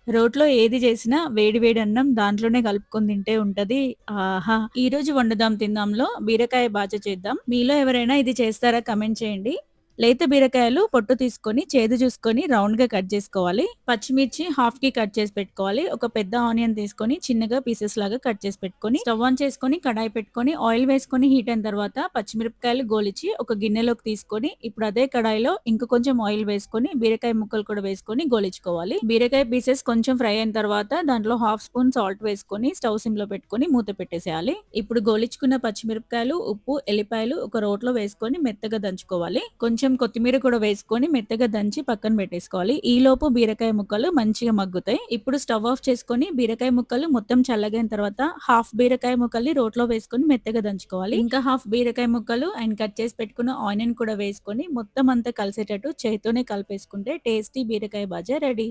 రోట్లో ఏది చేసినా వేడి వేడి అన్నం దాంట్లోనే కలుపుకొని తింటే ఉంటది. ఆహా! ఈరోజు వండుదాం తిందాంలో బీరకాయ బాజా చేద్దాం. మీలో ఎవరైనా ఇది చేస్తారా? కామెంట్ చేయండి. లేత బీరకాయలు పొట్టు తీసుకొని, చేదు చూసుకొని రౌండ్‌గా కట్ చేసుకోవాలి. పచ్చిమిర్చి హాఫ్‌కి కట్ చేసి పెట్టుకోవాలి. ఒక పెద్ద ఆనియన్ తీసుకొని చిన్నగా పీసెస్ లాగా కట్ చేసి పెట్టుకొని, స్టవ్ ఆన్ చేసుకొని కడాయి పెట్టుకొని ఆయిల్ వేసుకొని హీట్ అయిన తర్వాత పచ్చిమిరపకాయలు గోలిచి ఒక గిన్నెలోకి తీసుకొని, ఇప్పుడు అదే కడాయిలో ఇంక కొంచెం ఆయిల్ వేసుకొని బీరకాయ ముక్కలు కూడా వేసుకొని గోలించుకోవాలి. బీరకాయ పీసెస్ కొంచెం ఫ్రై అయిన తర్వాత దాంట్లో హాఫ్ స్పూన్ సాల్ట్ వేసుకొని స్టవ్ సిమ్‌లో పెట్టుకొని మూత పెట్టేసేయాలి. ఇప్పుడు గోలించుకున్న పచ్చిమిరపకాయలు, ఉప్పు, ఎల్లిపాయలు ఒక రోట్లో వేసుకొని మెత్తగా దంచుకోవాలి. కొంచెం కొత్తిమీర కూడా వేసుకొని మెత్తగా దంచి పక్కన పెట్టేసుకోవాలి. ఈలోపు బీరకాయ ముక్కలు మంచిగా మగ్గుతాయి. ఇప్పుడు స్టవ్ ఆఫ్ చేసుకొని బీరకాయ ముక్కలు మొత్తం చల్లగైన తర్వాత హాఫ్ బీరకాయ ముక్కల్ని రోట్లో వేసుకొని మెత్తగా దంచుకోవాలి. ఇంకా హాఫ్ బీరకాయ ముక్కలు అండ్ కట్ చేసి పెట్టుకున్న ఆనియన్ కూడా వేసుకొని మొత్తం అంతా కలిసేటట్టు చేత్తోనే కలిపేసుకుంటే టేస్టీ బీరకాయ బాజా రెడీ.